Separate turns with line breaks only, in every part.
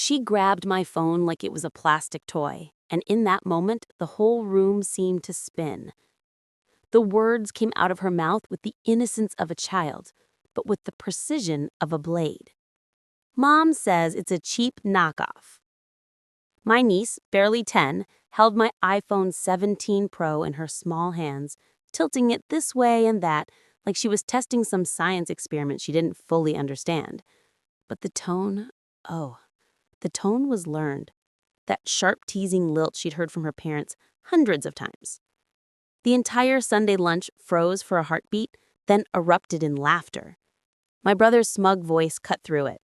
She grabbed my phone like it was a plastic toy, and in that moment, the whole room seemed to spin. The words came out of her mouth with the innocence of a child, but with the precision of a blade. Mom says it's a cheap knockoff. My niece, barely 10, held my iPhone 17 Pro in her small hands, tilting it this way and that like she was testing some science experiment she didn't fully understand. But the tone, the tone was learned. That sharp teasing lilt she'd heard from her parents hundreds of times. The entire Sunday lunch froze for a heartbeat, then erupted in laughter. My brother's smug voice cut through it.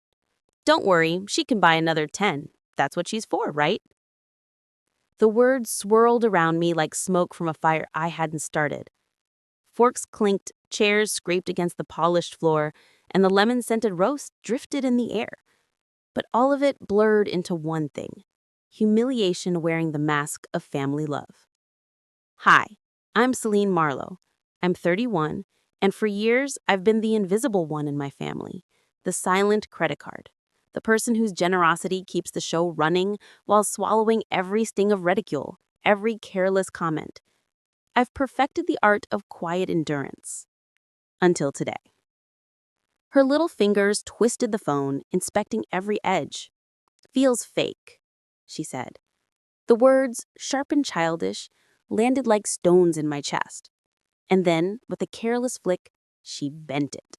"Don't worry, she can buy another 10. That's what she's for, right?" The words swirled around me like smoke from a fire I hadn't started. Forks clinked, chairs scraped against the polished floor, and the lemon-scented roast drifted in the air. But all of it blurred into one thing: humiliation wearing the mask of family love. Hi, I'm Selene Marlo. I'm 31, and for years I've been the invisible one in my family, the silent credit card, the person whose generosity keeps the show running while swallowing every sting of ridicule, every careless comment. I've perfected the art of quiet endurance. Until today. Her little fingers twisted the phone, inspecting every edge. "Feels fake," she said. The words, sharp and childish, landed like stones in my chest. And then, with a careless flick, she bent it.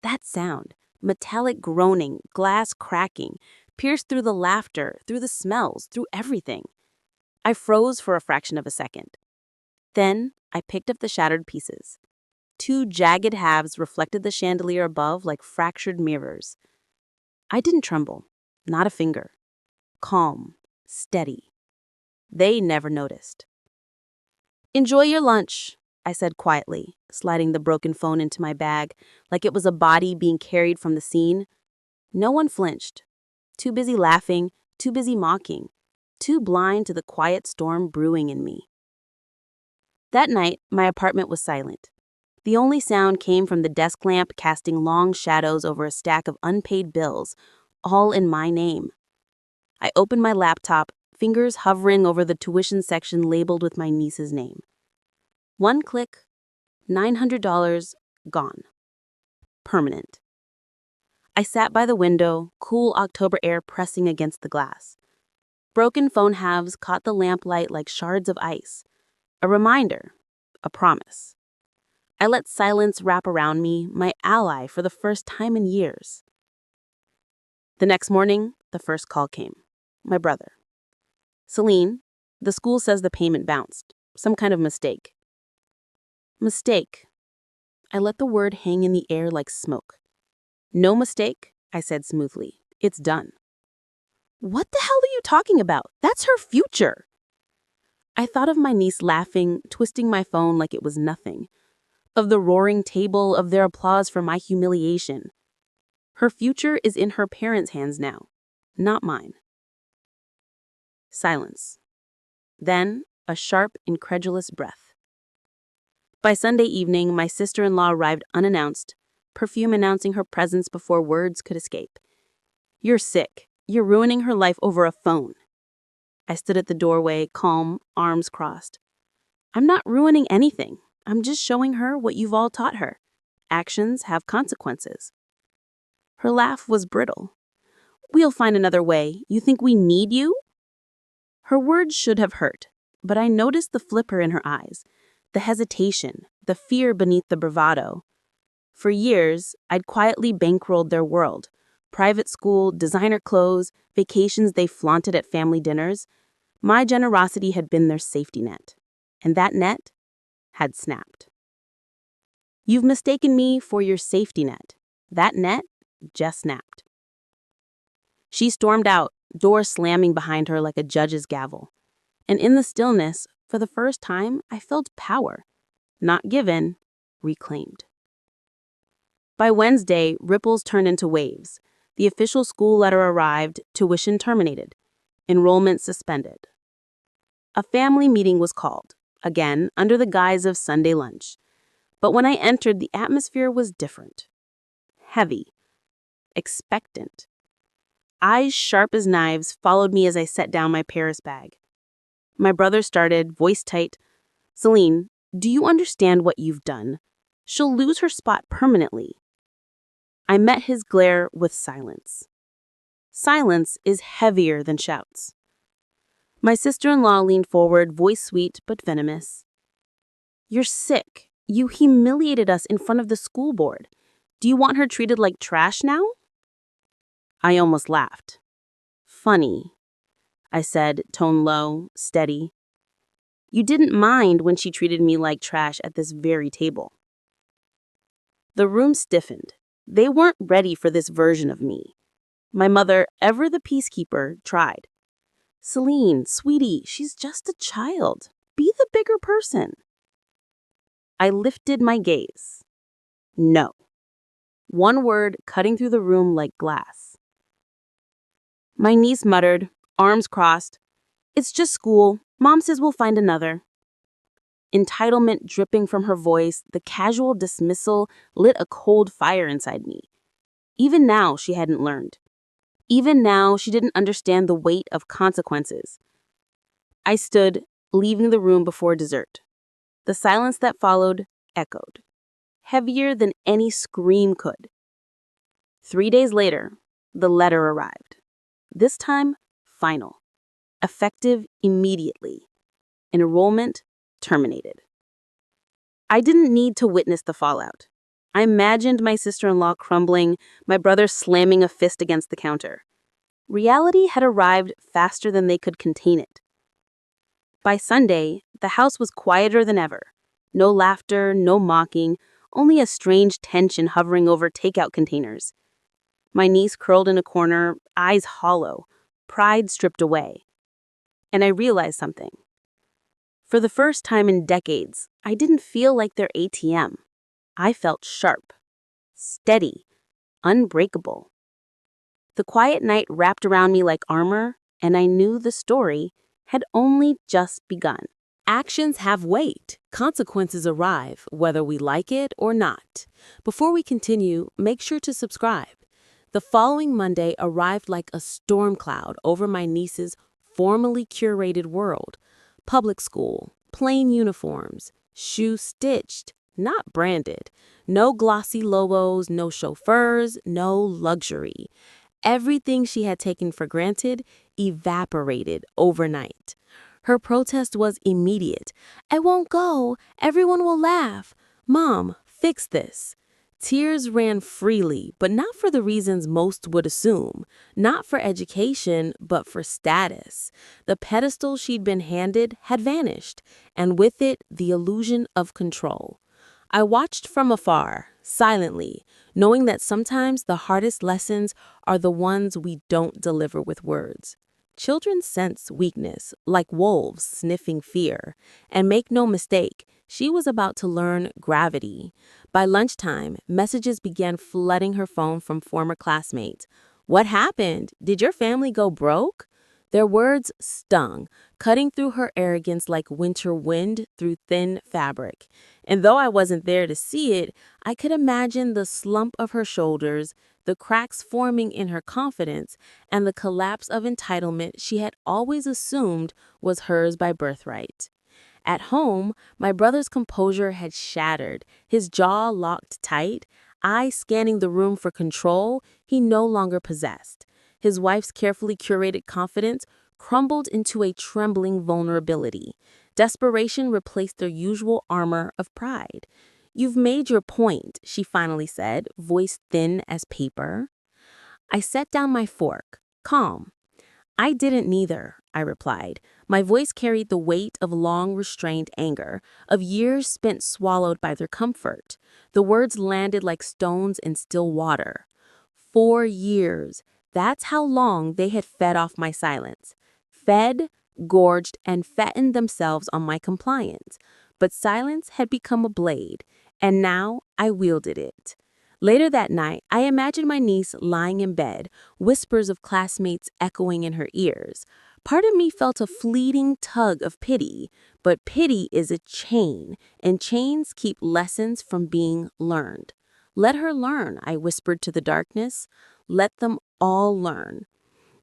That sound, metallic groaning, glass cracking, pierced through the laughter, through the smells, through everything. I froze for a fraction of a second. Then, I picked up the shattered pieces. Two jagged halves reflected the chandelier above like fractured mirrors. I didn't tremble, not a finger. Calm, steady. They never noticed. "Enjoy your lunch," I said quietly, sliding the broken phone into my bag like it was a body being carried from the scene. No one flinched. Too busy laughing, too busy mocking, too blind to the quiet storm brewing in me. That night, my apartment was silent. The only sound came from the desk lamp casting long shadows over a stack of unpaid bills, all in my name. I opened my laptop, fingers hovering over the tuition section labeled with my niece's name. One click, $900, gone. Permanent. I sat by the window, cool October air pressing against the glass. Broken phone halves caught the lamplight like shards of ice. A reminder, a promise. I let silence wrap around me, my ally for the first time in years. The next morning, the first call came. My brother. "Selene, the school says the payment bounced. Some kind of mistake." Mistake. I let the word hang in the air like smoke. "No mistake," I said smoothly. "It's done." "What the hell are you talking about? That's her future." I thought of my niece laughing, twisting my phone like it was nothing. Of the roaring table, of their applause for my humiliation. Her future is in her parents' hands now, not mine. Silence. Then, a sharp, incredulous breath. By Sunday evening, my sister-in-law arrived unannounced, perfume announcing her presence before words could escape. "You're sick. You're ruining her life over a phone." I stood at the doorway, calm, arms crossed. "I'm not ruining anything. I'm just showing her what you've all taught her. Actions have consequences." Her laugh was brittle. "We'll find another way. You think we need you?" Her words should have hurt, but I noticed the flicker in her eyes, the hesitation, the fear beneath the bravado. For years, I'd quietly bankrolled their world. Private school, designer clothes, vacations they flaunted at family dinners. My generosity had been their safety net. And that net had snapped. "You've mistaken me for your safety net. That net just snapped." She stormed out, door slamming behind her like a judge's gavel. And in the stillness, for the first time, I felt power. Not given, reclaimed. By Wednesday, ripples turned into waves. The official school letter arrived, tuition terminated, enrollment suspended. A family meeting was called, again under the guise of Sunday lunch. But when I entered, the atmosphere was different. Heavy. Expectant.
eyes sharp as knives, followed me as I set down my Paris bag. My brother started, voice tight, "Selene, do you understand what you've done? She'll lose her spot permanently." I met his glare with silence. Silence is heavier than shouts. My sister-in-law leaned forward, voice sweet but venomous. "You're sick. You humiliated us in front of the school board. Do you want her treated like trash now?" I almost laughed. "Funny," I said, tone low, steady. "You didn't mind when she treated me like trash at this very table." The room stiffened. They weren't ready for this version of me. My mother, ever the peacekeeper, tried. "Selene, sweetie, she's just a child. Be the bigger person." I lifted my gaze. No. One word cutting through the room like glass. My niece muttered, arms crossed, "It's just school. Mom says we'll find another." Entitlement dripping from her voice, the casual dismissal lit a cold fire inside me. Even now, she hadn't learned. Even now, she didn't understand the weight of consequences. I stood, leaving the room before dessert. The silence that followed echoed, heavier than any scream could. 3 days later, the letter arrived. This time, final. Effective immediately. Enrollment terminated. I didn't need to witness the fallout. I imagined my sister-in-law crumbling, my brother slamming a fist against the counter. Reality had arrived faster than they could contain it. By Sunday, the house was quieter than ever. No laughter, no mocking, only a strange tension hovering over takeout containers. My niece curled in a corner, eyes hollow, pride stripped away. And I realized something. For the first time in decades, I didn't feel like their ATM. I felt sharp, steady, unbreakable. The quiet night wrapped around me like armor, and I knew the story had only just begun.
Actions have weight. Consequences arrive, whether we like it or not. Before we continue, make sure to subscribe. The following Monday arrived like a storm cloud over my niece's formally curated world. Public school, plain uniforms, shoes stitched, not branded. No glossy logos, no chauffeurs, no luxury. Everything she had taken for granted evaporated overnight. Her protest was immediate. "I won't go. Everyone will laugh. Mom, fix this." Tears ran freely, but not for the reasons most would assume. Not for education, but for status. The pedestal she'd been handed had vanished, and with it, the illusion of control. I watched from afar, silently, knowing that sometimes the hardest lessons are the ones we don't deliver with words. Children sense weakness, like wolves sniffing fear. And make no mistake, she was about to learn gravity. By lunchtime, messages began flooding her phone from former classmates. "What happened? Did your family go broke?" Their words stung, cutting through her arrogance like winter wind through thin fabric. And though I wasn't there to see it, I could imagine the slump of her shoulders, the cracks forming in her confidence, and the collapse of entitlement she had always assumed was hers by birthright. At home, my brother's composure had shattered, his jaw locked tight, eyes scanning the room for control he no longer possessed. His wife's carefully curated confidence crumbled into a trembling vulnerability. Desperation replaced their usual armor of pride. "You've made your point," she finally said, voice thin as paper. I set down my fork, calm. "I didn't neither," I replied. My voice carried the weight of long-restrained anger, of years spent swallowed by their comfort. The words landed like stones in still water. 4 years. That's how long they had fed off my silence. Fed, gorged, and fattened themselves on my compliance. But silence had become a blade, and now I wielded it. Later that night, I imagined my niece lying in bed, whispers of classmates echoing in her ears. Part of me felt a fleeting tug of pity, but pity is a chain, and chains keep lessons from being learned. "Let her learn," I whispered to the darkness. "Let them all learn."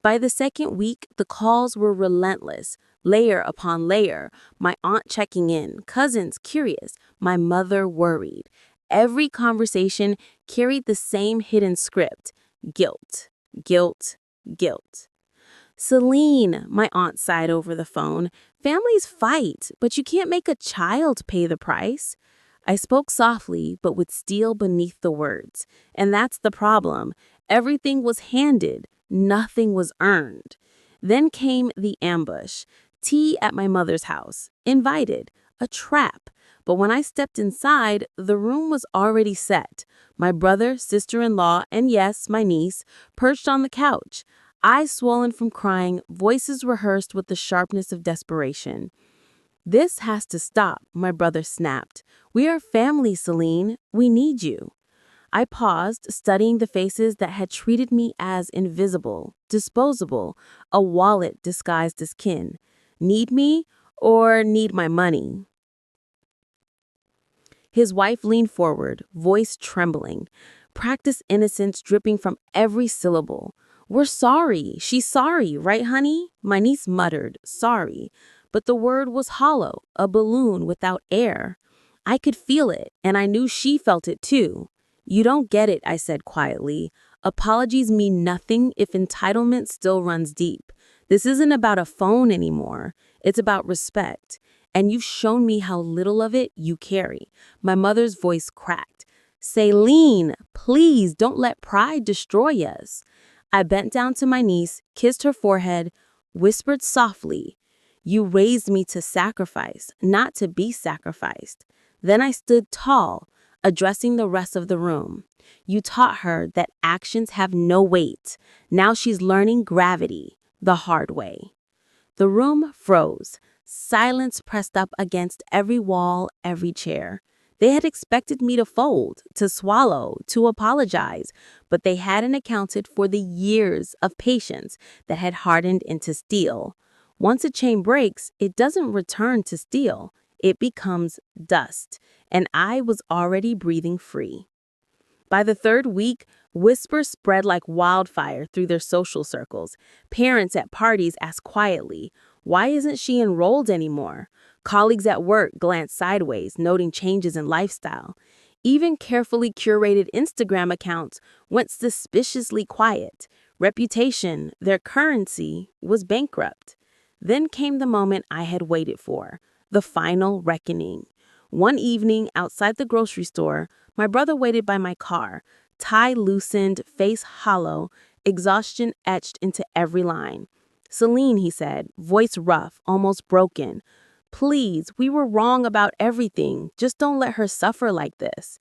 By the second week, the calls were relentless, layer upon layer. My aunt checking in, cousins curious, my mother worried. Every conversation carried the same hidden script: guilt, guilt, guilt. Selene, my aunt sighed over the phone, families fight, but you can't make a child pay the price. I spoke softly, but with steel beneath the words. And that's the problem. Everything was handed, nothing was earned. Then came the ambush. Tea at my mother's house. Invited. A trap. But when I stepped inside, the room was already set. My brother, sister-in-law, and yes, my niece, perched on the couch. Eyes swollen from crying, voices rehearsed with the sharpness of desperation. "This has to stop," my brother snapped. "We are family, Selene. We need you." I paused, studying the faces that had treated me as invisible, disposable, a wallet disguised as kin. Need me or need my money? His wife leaned forward, voice trembling. Practice innocence dripping from every syllable. "We're sorry. She's sorry, right, honey?" My niece muttered, "Sorry." But the word was hollow, a balloon without air. I could feel it, and I knew she felt it too. "You don't get it," I said quietly. "Apologies mean nothing if entitlement still runs deep. This isn't about a phone anymore. It's about respect. And you've shown me how little of it you carry." My mother's voice cracked. "Selene, please don't let pride destroy us." I bent down to my niece, kissed her forehead, whispered softly, "You raised me to sacrifice, not to be sacrificed." Then I stood tall, addressing the rest of the room. "You taught her that actions have no weight. Now she's learning gravity, the hard way." The room froze. Silence pressed up against every wall, every chair. They had expected me to fold, to swallow, to apologize, but they hadn't accounted for the years of patience that had hardened into steel. Once a chain breaks, it doesn't return to steel. It becomes dust, and I was already breathing free. By the third week, whispers spread like wildfire through their social circles. Parents at parties asked quietly, "Why isn't she enrolled anymore?" Colleagues at work glanced sideways, noting changes in lifestyle. Even carefully curated Instagram accounts went suspiciously quiet. Reputation, their currency, was bankrupt. Then came the moment I had waited for, the final reckoning. One evening, outside the grocery store, my brother waited by my car, tie loosened, face hollow, exhaustion etched into every line. "Selene," he said, voice rough, almost broken. "Please, we were wrong about everything. Just don't let her suffer like this."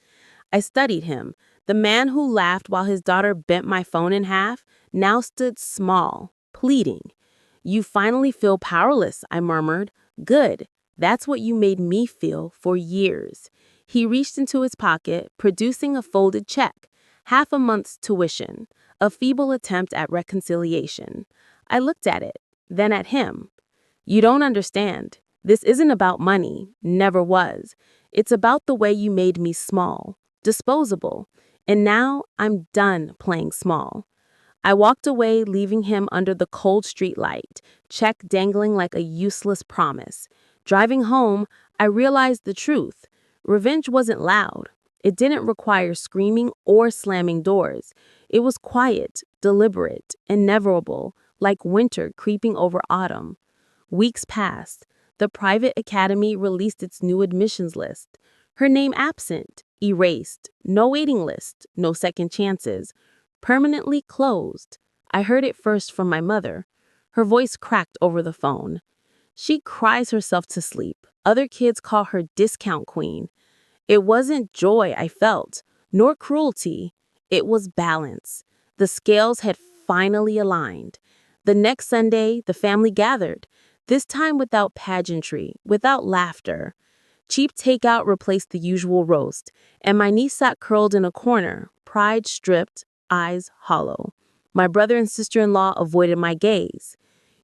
I studied him. The man who laughed while his daughter bent my phone in half now stood small, pleading. "You finally feel powerless," I murmured. "Good. That's what you made me feel for years." He reached into his pocket, producing a folded check, half a month's tuition, a feeble attempt at reconciliation. I looked at it, then at him. "You don't understand. This isn't about money, never was. It's about the way you made me small, disposable. And now I'm done playing small." I walked away, leaving him under the cold street light, check dangling like a useless promise. Driving home, I realized the truth. Revenge wasn't loud. It didn't require screaming or slamming doors. It was quiet, deliberate, inevitable, like winter creeping over autumn. Weeks passed. The private academy released its new admissions list. Her name absent, erased, no waiting list, no second chances. Permanently closed. I heard it first from my mother. Her voice cracked over the phone. "She cries herself to sleep. Other kids call her discount queen." It wasn't joy I felt, nor cruelty. It was balance. The scales had finally aligned. The next Sunday, the family gathered, this time without pageantry, without laughter. Cheap takeout replaced the usual roast, and my niece sat curled in a corner, pride stripped, eyes hollow. My brother and sister-in-law avoided my gaze.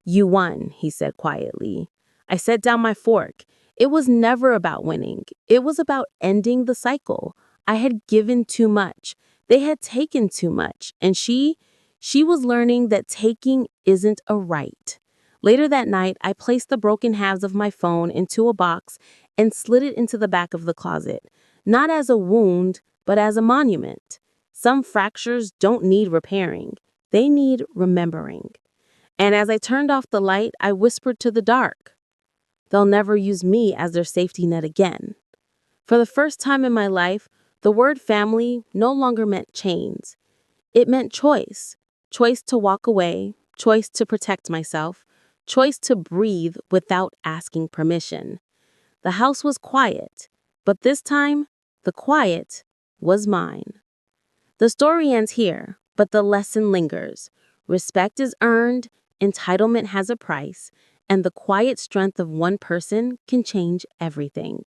"You won," he said quietly. I set down my fork. It was never about winning. It was about ending the cycle. I had given too much. They had taken too much. And she
She was learning that taking isn't a right. Later that night, I placed the broken halves of my phone into a box and slid it into the back of the closet, not as a wound, but as a monument. Some fractures don't need repairing, they need remembering. And as I turned off the light, I whispered to the dark, they'll never use me as their safety net again. For the first time in my life, the word family no longer meant chains. It meant choice. Choice to walk away, choice to protect myself, choice to breathe without asking permission. The house was quiet, but this time, the quiet was mine. The story ends here, but the lesson lingers. Respect is earned, entitlement has a price, and the quiet strength of one person can change everything.